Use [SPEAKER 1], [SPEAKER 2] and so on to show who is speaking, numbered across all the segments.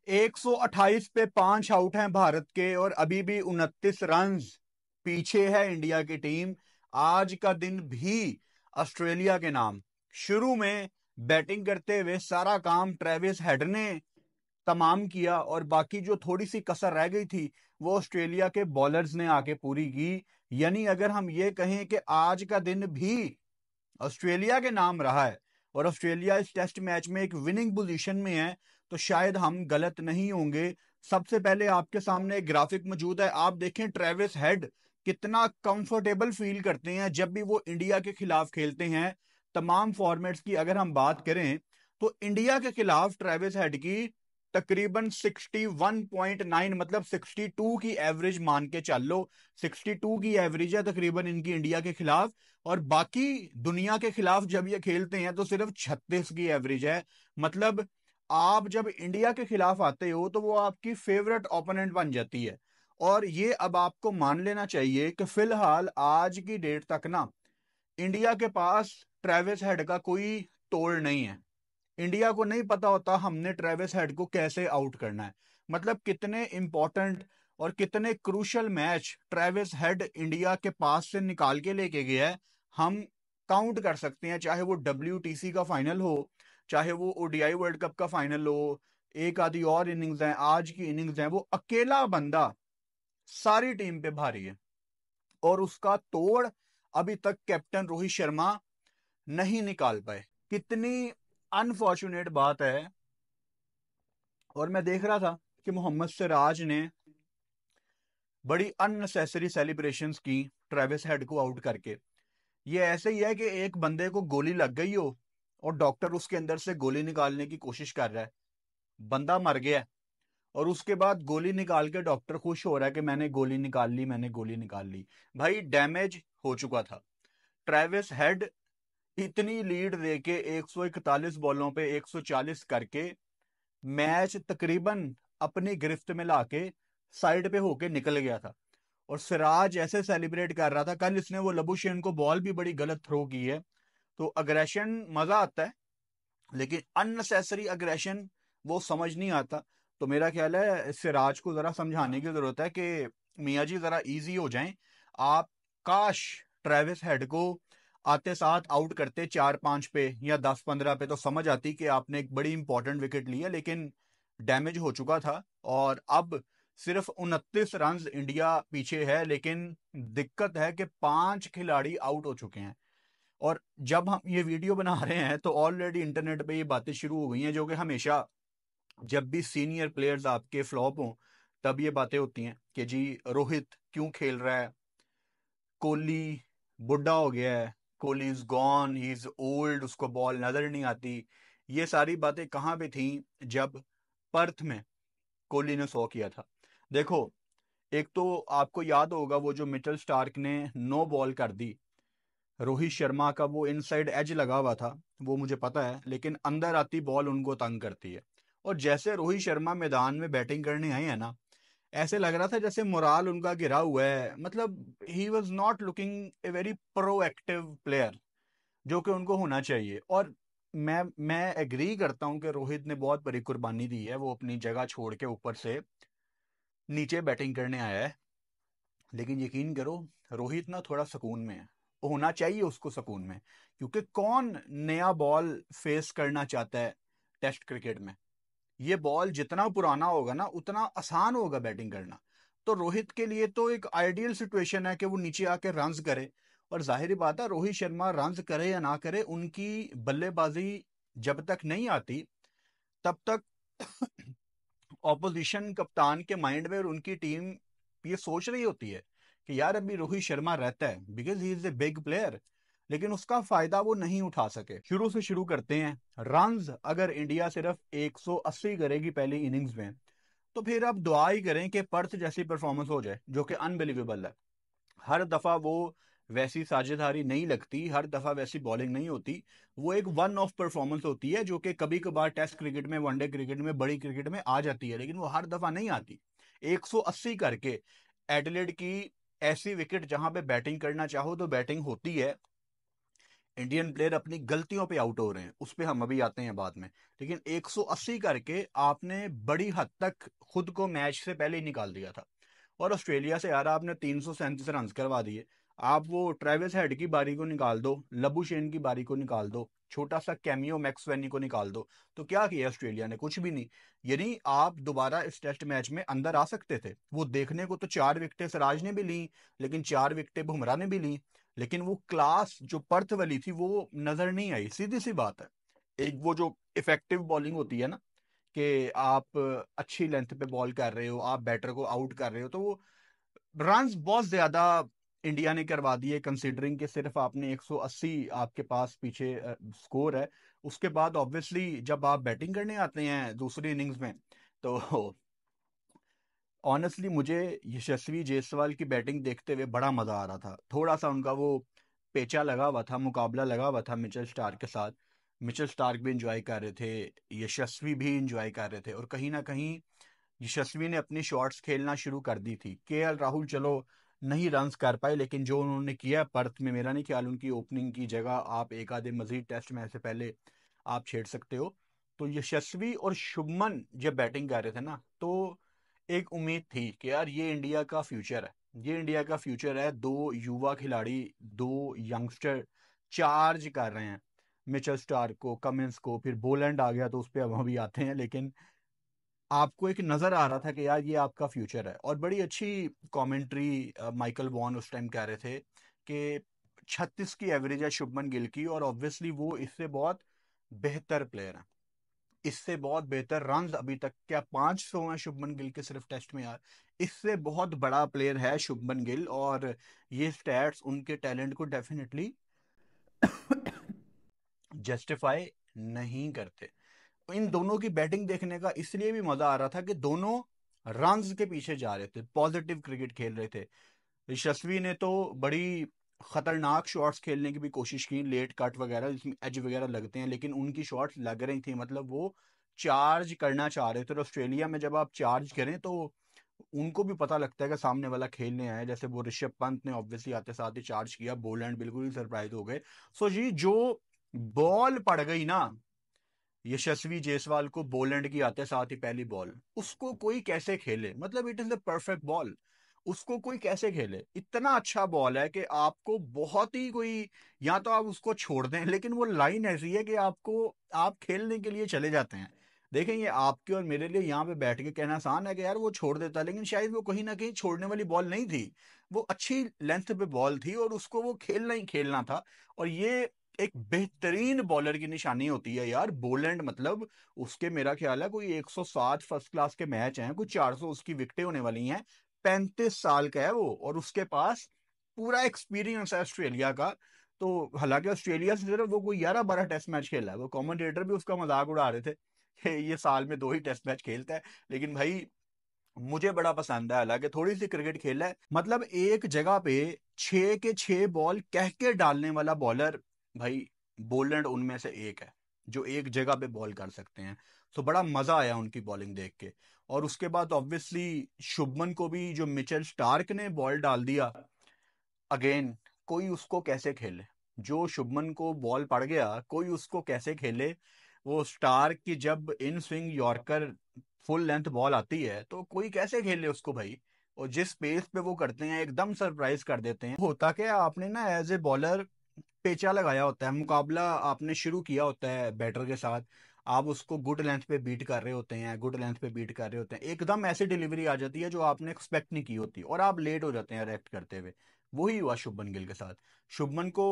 [SPEAKER 1] 128 पे 5 आउट हैं भारत के और अभी भी 29 रन पीछे है इंडिया की टीम। आज का दिन भी ऑस्ट्रेलिया के नाम। शुरू में बैटिंग करते हुए सारा काम ट्रेविस हेड ने तमाम किया और बाकी जो थोड़ी सी कसर रह गई थी वो ऑस्ट्रेलिया के बॉलर्स ने आके पूरी की। यानी अगर हम ये कहें कि आज का दिन भी ऑस्ट्रेलिया के नाम रहा है और ऑस्ट्रेलिया इस टेस्ट मैच में एक विनिंग पोजीशन में है, तो शायद हम गलत नहीं होंगे। सबसे पहले आपके सामने एक ग्राफिक मौजूद है, आप देखें ट्रेविस हेड कितना कंफर्टेबल फील करते हैं जब भी वो इंडिया के खिलाफ खेलते हैं। तमाम फॉर्मेट्स की अगर हम बात करें तो इंडिया के खिलाफ ट्रेविस हेड की तकरीबन 61.9 मतलब 62 की एवरेज मान के चल लो। 62 की एवरेज है तकरीबन इनकी इंडिया के खिलाफ और बाकी दुनिया के खिलाफ जब ये खेलते हैं तो सिर्फ 36 की एवरेज है। मतलब आप जब इंडिया के खिलाफ आते हो तो वो आपकी फेवरेट ओपोनेंट बन जाती है। और ये अब आपको मान लेना चाहिए कि फिलहाल आज की डेट तक ना इंडिया के पास ट्रेविस हेड का कोई तोड़ नहीं है। इंडिया को नहीं पता होता हमने ट्रेविस हेड को कैसे आउट करना है। मतलब कितने इंपॉर्टेंट और कितने crucial match Travis head India के पास से निकाल के लेके गया है, हम काउंट कर सकते हैं। चाहे वो WTC का फाइनल हो, चाहे वो ODI वर्ल्ड कप का फाइनल हो, एक आधी और इनिंग्स हैं, आज की इनिंग्स हैं, वो अकेला बंदा सारी टीम पे भारी है और उसका तोड़ अभी तक कैप्टन रोहित शर्मा नहीं निकाल पाए। कितनी अनफॉर्चुनेट बात है। और मैं देख रहा था कि मोहम्मद सिराज ने बड़ी अननेसेसरी सेलिब्रेशंस की ट्रेविस हेड को आउट करके। ये ऐसे ही है कि एक बंदे को गोली लग गई हो और डॉक्टर उसके अंदर से गोली निकालने की कोशिश कर रहा है, बंदा मर गया है और उसके बाद गोली निकाल के डॉक्टर खुश हो रहा है कि मैंने गोली निकाल ली, मैंने गोली निकाल ली। भाई डैमेज हो चुका था। ट्रेविस हेड इतनी लीड देके 141 बॉलों पे 140 करके मैच तकरीबन अपनी गिरफ्त में लाके साइड पे होके निकल गया था और सिराज ऐसे सेलिब्रेट कर रहा था। कल इसने वो लबुशेन को बॉल भी बड़ी गलत थ्रो की है। तो अग्रेशन मजा आता है लेकिन अननेसेसरी अग्रेशन वो समझ नहीं आता। तो मेरा ख्याल है सिराज को जरा समझाने की जरूरत है कि मियाँ जी जरा इजी हो जाएं। आप काश ट्रेविस हेड को आते साथ आउट करते 4-5 पे या 10-15 पे, तो समझ आती कि आपने एक बड़ी इंपॉर्टेंट विकेट ली है। लेकिन डैमेज हो चुका था और अब सिर्फ 29 रन इंडिया पीछे है। लेकिन दिक्कत है कि 5 खिलाड़ी आउट हो चुके हैं और जब हम ये वीडियो बना रहे हैं तो ऑलरेडी इंटरनेट पे ये बातें शुरू हो गई हैं, जो कि हमेशा जब भी सीनियर प्लेयर्स आपके फ्लॉप हों तब ये बातें होती हैं कि जी रोहित क्यों खेल रहा है, कोहली बुढ़ा हो गया है, Kohli is gone, he is old, उसको बॉल नजर नहीं आती। ये सारी बातें कहाँ पे थी जब पर्थ में कोहली ने 100 किया था। देखो, एक तो आपको याद होगा वो जो मिचेल स्टार्क ने नो बॉल कर दी, रोहित शर्मा का वो इनसाइड एज लगा हुआ था, वो मुझे पता है, लेकिन अंदर आती बॉल उनको तंग करती है। और जैसे रोहित शर्मा मैदान में बैटिंग करने आए हैं ना, ऐसे लग रहा था जैसे मोराल उनका गिरा हुआ है। मतलब he was not looking a very proactive player जो कि उनको होना चाहिए। और मैं एग्री करता हूं कि रोहित ने बहुत बड़ी कुर्बानी दी है, वो अपनी जगह छोड़ के ऊपर से नीचे बैटिंग करने आया है। लेकिन यकीन करो रोहित ना थोड़ा सुकून में है, होना चाहिए उसको सुकून में, क्योंकि कौन नया बॉल फेस करना चाहता है टेस्ट क्रिकेट में। ये बॉल जितना पुराना होगा ना उतना आसान होगा बैटिंग करना। तो रोहित के लिए तो एक आइडियल सिचुएशन है कि वो नीचे आके रन्स करे। और जाहिर बात है रोहित शर्मा रन्स करे या ना करे, उनकी बल्लेबाजी जब तक नहीं आती तब तक ऑपोजिशन कप्तान के माइंड में और उनकी टीम ये सोच रही होती है कि यार अभी रोहित शर्मा रहता है because he is a big player, लेकिन उसका फायदा वो नहीं उठा सके। शुरू से शुरू करते हैं। रन्स अगर इंडिया सिर्फ 180 करेगी पहली इनिंग्स में, तो फिर आप दुआ ही करें कि पर्थ जैसी परफॉर्मेंस हो जाए जो कि अनबिलीवेबल है। हर दफा वो वैसी साझेदारी नहीं लगती, हर दफा वैसी बॉलिंग नहीं होती। वो एक वन ऑफ परफॉर्मेंस होती है जो कि कभी कभार टेस्ट क्रिकेट में, वनडे क्रिकेट में, बड़ी क्रिकेट में आ जाती है, लेकिन वो हर दफा नहीं आती। 180 करके एडिलेड की ऐसी विकेट जहां पे बैटिंग करना चाहो तो बैटिंग होती है। इंडियन प्लेयर अपनी गलतियों पे आउट हो रहे हैं, उस पे हम अभी आते हैं बाद में। लेकिन 180 करके आपने बड़ी हद तक खुद को मैच से पहले ही निकाल दिया था। और ऑस्ट्रेलिया से यार आपने 337 रन करवा दिए। आप वो ट्रेविस हेड की बारी को निकाल दो, लबुशेन की बारी को निकाल दो, छोटा सा कैमियो मैक्सवेनी को निकाल दो, तो क्या किया ऑस्ट्रेलिया ने? कुछ भी नहीं। यानी आप दोबारा इस टेस्ट मैच में अंदर आ सकते थे। वो देखने को तो 4 विकेटें सिराज ने भी ली, लेकिन 4 विकेटें बुमराह ने भी ली, लेकिन वो क्लास जो पर्थ वाली थी वो नजर नहीं आई। सीधी सी बात है। एक वो जो इफेक्टिव बॉलिंग होती है ना, कि आप अच्छी लेंथ पे बॉल कर रहे हो, आप बैटर को आउट कर रहे हो, तो वो रन्स बहुत ज्यादा इंडिया ने करवा दिए, कंसीडरिंग कि सिर्फ आपने 180 आपके पास पीछे स्कोर है। उसके बाद ऑब्वियसली जब आप बैटिंग करने आते हैं दूसरी इनिंग्स में, तो ऑनेस्टली मुझे यशस्वी जायसवाल की बैटिंग देखते हुए बड़ा मजा आ रहा था। थोड़ा सा उनका वो पेचा लगा हुआ था, मुकाबला लगा हुआ था मिचेल स्टार्क के साथ। मिचेल स्टार्क भी इंजॉय कर रहे थे, यशस्वी भी इंजॉय कर रहे थे, और कहीं ना कहीं यशस्वी ने अपनी शॉट्स खेलना शुरू कर दी थी। केएल राहुल चलो नहीं रन्स कर पाए, लेकिन जो उन्होंने किया पर्थ में, मेरा नहीं ख्याल उनकी ओपनिंग की जगह आप एक आधे मजीद टेस्ट मैच से पहले आप छेड़ सकते हो। तो यशस्वी और शुभमन जब बैटिंग कर रहे थे ना, तो एक उम्मीद थी कि यार ये इंडिया का फ्यूचर है, ये इंडिया का फ्यूचर है। दो युवा खिलाड़ी, दो यंगस्टर चार्ज कर रहे हैं मिचेल स्टार्क को, कमिंस को, फिर बोलैंड आ गया तो उस पर हम अभी आते हैं। लेकिन आपको एक नजर आ रहा था कि यार ये आपका फ्यूचर है। और बड़ी अच्छी कमेंट्री माइकल वॉन उस टाइम कह रहे थे कि 36 की एवरेज है शुभमन गिल की, और ऑब्वियसली वो इससे बहुत बेहतर प्लेयर है, इससे बहुत बेहतर रन्स अभी तक, क्या 500 हैं शुभमन गिल के सिर्फ टेस्ट में यार। इससे बहुत बड़ा प्लेयर है शुभमन गिल, और ये स्टैट्स उनके टैलेंट को डेफिनेटली जस्टिफाई नहीं करते। इन दोनों की बैटिंग देखने का इसलिए भी मजा आ रहा था कि दोनों रन्स के पीछे जा रहे थे, पॉजिटिव क्रिकेट खेल रहे थे। यशस्वी ने तो बड़ी खतरनाक शॉट्स खेलने की भी कोशिश की, लेट कट वगैरह जिसमें एज वगैरह लगते हैं, लेकिन उनकी शॉट्स लग रही थी, मतलब वो चार्ज करना चाह रहे थे। तो ऑस्ट्रेलिया में जब आप चार्ज करें तो उनको भी पता लगता है कि सामने वाला खेलने आया। जैसे वो ऋषभ पंत ने ऑब्वियसली आते साथ ही चार्ज किया, बोलैंड बिल्कुल ही सरप्राइज हो गए। सो जी जो बॉल पड़ गई ना यशस्वी जायसवाल को बोलैंड की आते साथ ही पहली बॉल, उसको कोई कैसे खेले? मतलब it is the perfect ball. उसको कोई कैसे खेले? इतना अच्छा बॉल है कि आपको बहुत ही कोई, या तो आप उसको छोड़ दें, लेकिन वो लाइन ऐसी है कि आपको, आप खेलने के लिए चले जाते हैं। देखें ये आपके और मेरे लिए यहाँ पे बैठ के कहना आसान है कि यार वो छोड़ देता, लेकिन शायद वो कहीं ना कहीं छोड़ने वाली बॉल नहीं थी। वो अच्छी लेंथ पे बॉल थी और उसको वो खेलना ही खेलना था। और ये एक बेहतरीन बॉलर की निशानी होती है यार। बोलैंड मतलब उसके मेरा ख्याल है कोई 107 फर्स्ट क्लास के मैच हैं, कुछ 400 उसकी विकेटें होने वाली हैं। 35 साल का है वो, और उसके पास पूरा एक्सपीरियंस है ऑस्ट्रेलिया का। तो हालांकि ऑस्ट्रेलिया से सिर्फ वो कोई 11-12 टेस्ट मैच खेला है, वो कमेंटेटर भी उसका मजाक उड़ा रहे थे कि ये साल में 2 ही टेस्ट मैच खेलता है। लेकिन भाई मुझे बड़ा पसंद है, हालांकि थोड़ी सी क्रिकेट खेला है। मतलब एक जगह पे 6 के 6 बॉल कह के डालने वाला बॉलर, भाई बोलैंड उनमें से एक है जो एक जगह पे बॉल कर सकते हैं। तो बड़ा मजा आया उनकी बॉलिंग देख के। और उसके बाद ऑब्वियसली शुभमन को भी जो मिचेल स्टार्क ने बॉल डाल दिया, अगेन कोई उसको कैसे खेले? जो शुभमन को बॉल पड़ गया, कोई उसको कैसे खेले? वो स्टार की जब in swing yorker full length ball आती है तो कोई कैसे खेले उसको भाई? और जिस पेस पे वो करते हैं एकदम सरप्राइज कर देते हैं। होता क्या है, आपने ना एज ए बॉलर पेचा लगाया होता है, मुकाबला आपने शुरू किया होता है बैटर के साथ, आप उसको गुड लेंथ पे बीट कर रहे होते हैं, गुड लेंथ पे बीट कर रहे होते हैं, एकदम ऐसी डिलीवरी आ जाती है जो आपने एक्सपेक्ट नहीं की होती, और आप लेट हो जाते हैं रिएक्ट करते हुए। वही हुआ शुभमन गिल के साथ। शुभमन को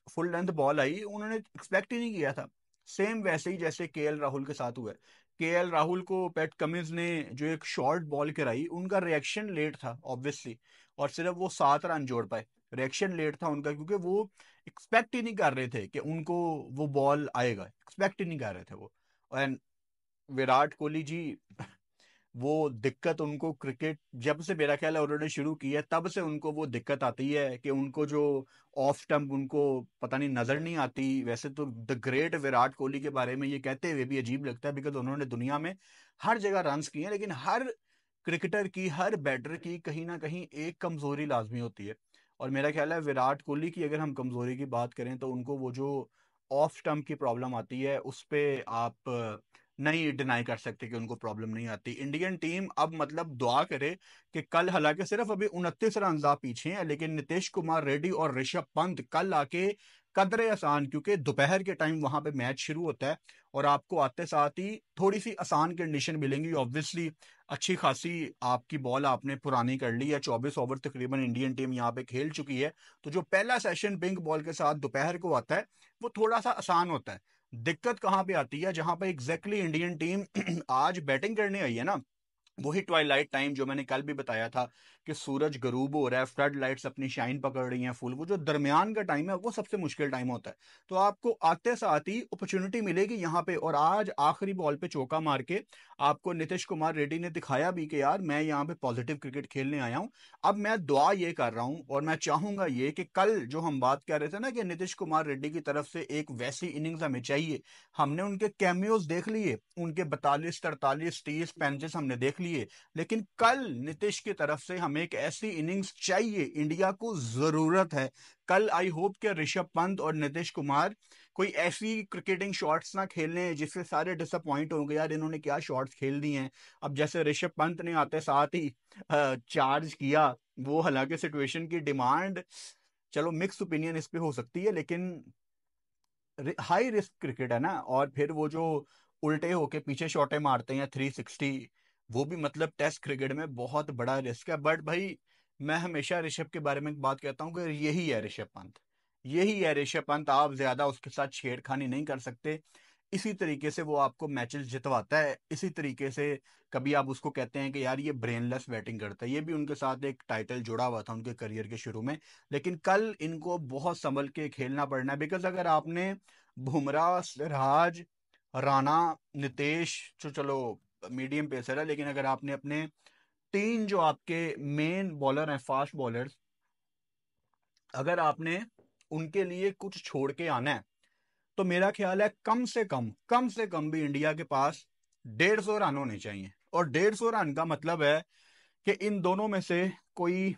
[SPEAKER 1] फुल लेंथ बॉल आई, उन्होंने एक्सपेक्ट ही नहीं किया था। सेम वैसे ही जैसे केएल राहुल के साथ हुआ है। केएल राहुल को पैट कमिंस ने जो एक शॉर्ट बॉल कराई, उनका रिएक्शन लेट था ऑब्वियसली, और सिर्फ वो 7 रन जोड़ पाए। रिएक्शन लेट था उनका क्योंकि वो एक्सपेक्ट ही नहीं कर रहे थे कि उनको वो बॉल आएगा, एक्सपेक्ट ही नहीं कर रहे थे वो। एंड विराट कोहली जी वो दिक्कत उनको क्रिकेट जब से मेरा ख्याल है उन्होंने शुरू की है, तब से उनको वो दिक्कत आती है कि उनको जो ऑफ स्टंप उनको पता नहीं नजर नहीं आती। वैसे तो द ग्रेट विराट कोहली के बारे में ये कहते हुए भी अजीब लगता है, बिकॉज उन्होंने दुनिया में हर जगह रन्स किए हैं, लेकिन हर क्रिकेटर की, हर बैटर की कहीं ना कहीं एक कमजोरी लाजमी होती है। और मेरा ख्याल है विराट कोहली की अगर हम कमजोरी की बात करें तो उनको वो जो ऑफ स्टंप की प्रॉब्लम आती है उस पे आप नहीं डिनाई कर सकते कि उनको प्रॉब्लम नहीं आती। इंडियन टीम अब मतलब दुआ करे कि कल, हालांकि सिर्फ अभी 29 रन आप पीछे हैं, लेकिन नीतीश कुमार रेड्डी और ऋषभ पंत कल आके कदरे आसान, क्योंकि दोपहर के टाइम वहां पे मैच शुरू होता है और आपको आते साथ ही थोड़ी सी आसान कंडीशन मिलेंगी। ऑब्वियसली अच्छी खासी आपकी बॉल आपने पुरानी कर ली है, 24 ओवर तकरीबन इंडियन टीम यहाँ पे खेल चुकी है। तो जो पहला सेशन पिंक बॉल के साथ दोपहर को आता है वो थोड़ा सा आसान होता है। दिक्कत कहाँ पे आती है, जहां पे एग्जैक्टली इंडियन टीम आज बैटिंग करने आई है ना, वही ट्वाइलाइट टाइम जो मैंने कल भी बताया था कि सूरज गरूब हो रहा है, फ्लड लाइट्स अपनी शाइन पकड़ रही हैं फुल, वो जो दरमियान का टाइम है वो सबसे मुश्किल टाइम होता है। तो आपको आते साथ ही अपॉर्चुनिटी मिलेगी यहाँ पे, और आज आखिरी बॉल पे चौका मार के आपको नीतीश कुमार रेड्डी ने दिखाया भी कि यार मैं यहाँ पे पॉजिटिव क्रिकेट खेलने आया हूँ। अब मैं दुआ ये कर रहा हूँ और मैं चाहूंगा ये कि कल जो हम बात कर रहे थे ना कि नीतीश कुमार रेड्डी की तरफ से एक वैसी इनिंग्स हमें चाहिए, हमने उनके कैमियोज देख लिए, उनके 42 43 30 35 हमने देख लिए, लेकिन कल नीतीश की तरफ से हमें एक ऐसी इनिंग्स चाहिए, इंडिया को जरूरत है। कल आई होप कि ऋषभ पंत और नीतीश कुमार कोई ऐसी क्रिकेटिंग शॉट्स ना खेलने जिससे सारे डिसअपॉइंट होंगे, यार इन्होंने क्या शॉट्स खेल दिए हैं। अब जैसे ऋषभ पंत ने आते साथ ही चार्ज किया, वो हालांकि सिचुएशन की डिमांड, चलो मिक्स ओपिनियन इस पे हो सकती है, लेकिन हाई रिस्क क्रिकेट है ना। और फिर वो जो उल्टे होके पीछे शॉटे मारते हैं 360, वो भी मतलब टेस्ट क्रिकेट में बहुत बड़ा रिस्क है। बट भाई मैं हमेशा ऋषभ के बारे में बात कहता हूँ कि यही है ऋषभ पंत, यही है ऋषभ पंत, आप ज्यादा उसके साथ छेड़खानी नहीं कर सकते। इसी तरीके से वो आपको मैचेस जितवाता है, इसी तरीके से कभी आप उसको कहते हैं कि यार ये ब्रेनलेस बैटिंग करता है, ये भी उनके साथ एक टाइटल जुड़ा हुआ था उनके करियर के शुरू में। लेकिन कल इनको बहुत संभल के खेलना पड़ना है, बिकॉज अगर आपने बुमराह, सिराज, राणा, नितेश, जो चलो मीडियम पेसर है, लेकिन अगर आपने अपने तीन जो आपके मेन बॉलर हैं, फास्ट बॉलर्स, अगर आपने उनके लिए कुछ छोड़ के आना है तो मेरा ख्याल है कम से कम भी इंडिया के पास 150 रन होने चाहिए। और 150 रन का मतलब है कि इन दोनों में से कोई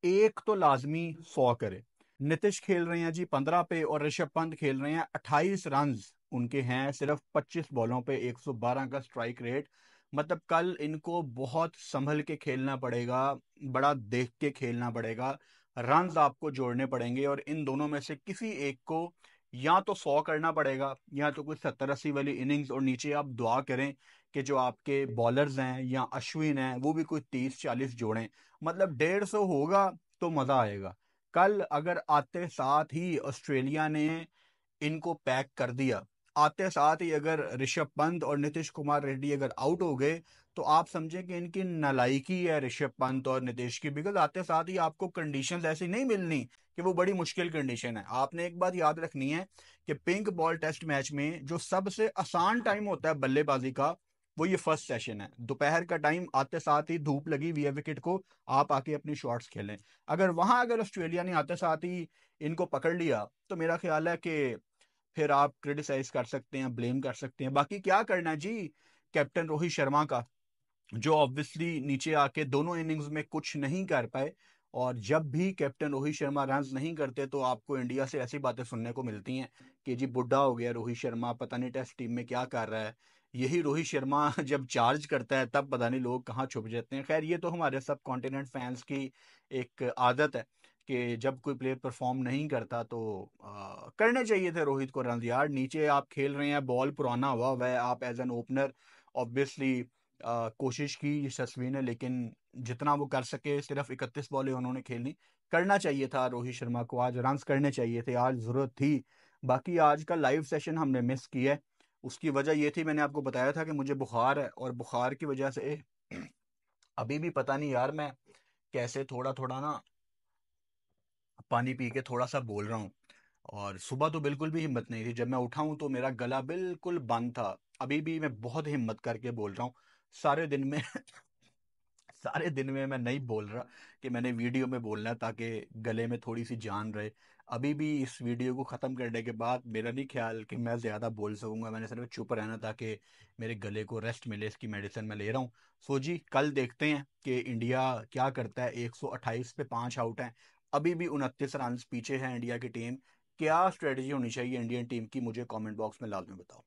[SPEAKER 1] एक तो लाजमी 100 करे। नीतीश खेल रहे हैं जी 15 पे और ऋषभ पंत खेल रहे हैं 28 रन, उनके हैं सिर्फ 25 बॉलों पे 112 का स्ट्राइक रेट। मतलब कल इनको बहुत संभल के खेलना पड़ेगा, बड़ा देख के खेलना पड़ेगा, रन्स आपको जोड़ने पड़ेंगे, और इन दोनों में से किसी एक को या तो 100 करना पड़ेगा या तो कुछ 70 80 वाली इनिंग्स, और नीचे आप दुआ करें कि जो आपके बॉलर्स हैं या अश्विन हैं वो भी कोई 30 40 जोड़ें। मतलब 150 होगा तो मजा आएगा। कल अगर आते साथ ही ऑस्ट्रेलिया ने इनको पैक कर दिया, आते साथ ही अगर ऋषभ पंत और नीतीश कुमार रेड्डी अगर आउट हो गए, तो आप समझें कि इनकी नालायकी है ऋषभ पंत और नीतीश की, बिकॉज आते साथ ही आपको कंडीशंस ऐसी नहीं मिलनी कि वो बड़ी मुश्किल कंडीशन है। आपने एक बात याद रखनी है कि पिंक बॉल टेस्ट मैच में जो सबसे आसान टाइम होता है बल्लेबाजी का, वो ये फर्स्ट सेशन है, दोपहर का टाइम, आते साथ ही धूप लगी हुई है विकेट को, आप आके अपनी शॉट्स खेलें। अगर ऑस्ट्रेलिया ने आते साथ ही इनको पकड़ लिया तो मेरा ख्याल है कि फिर आप क्रिटिसाइज कर सकते हैं, ब्लेम कर सकते हैं, बाकी क्या करना है जी कैप्टन रोहित शर्मा का, जो ऑब्वियसली नीचे आके दोनों इनिंग्स में कुछ नहीं कर पाए। और जब भी कैप्टन रोहित शर्मा रन नहीं करते तो आपको इंडिया से ऐसी बातें सुनने को मिलती हैं कि जी बुढ़ा हो गया रोहित शर्मा, पता नहीं टेस्ट टीम में क्या कर रहा है। यही रोहित शर्मा जब चार्ज करता है तब पता नहीं लोग कहाँ छुप जाते हैं। खैर ये तो हमारे सब कॉन्टिनेंट फैंस की एक आदत है कि जब कोई प्लेयर परफॉर्म नहीं करता तो करने चाहिए थे रोहित को रन। यार नीचे आप खेल रहे हैं, बॉल पुराना हुआ है, आप एज एन ओपनर ऑब्वियसली कोशिश की यशस्वी ने, लेकिन जितना वो कर सके, सिर्फ 31 बॉलें उन्होंने खेलनी, करना चाहिए था रोहित शर्मा को आज रन करने चाहिए थे, आज जरूरत थी। बाकी आज का लाइव सेशन हमने मिस किया है, उसकी वजह ये थी, मैंने आपको बताया था कि मुझे बुखार है, और बुखार की वजह से अभी भी पता नहीं यार मैं कैसे थोड़ा थोड़ा ना पानी पी के थोड़ा सा बोल रहा हूँ। और सुबह तो बिल्कुल भी हिम्मत नहीं थी, जब मैं उठा हूं तो मेरा गला बिल्कुल बंद था। अभी भी मैं बहुत हिम्मत करके बोल रहा हूँ। सारे दिन में सारे दिन में मैं नहीं बोल रहा कि मैंने वीडियो में बोलना है ताकि गले में थोड़ी सी जान रहे। अभी भी इस वीडियो को ख़त्म करने के बाद मेरा नहीं ख्याल कि मैं ज़्यादा बोल सकूंगा, मैंने सिर्फ चुप रहना ताकि मेरे गले को रेस्ट मिले, इसकी मेडिसिन मैं ले रहा हूँ। सो जी कल देखते हैं कि इंडिया क्या करता है, 128 पे 5 आउट हैं, अभी भी 29 रन पीछे है इंडिया की टीम। क्या स्ट्रेटजी होनी चाहिए इंडियन टीम की, मुझे कमेंट बॉक्स में लाजमी बताओ।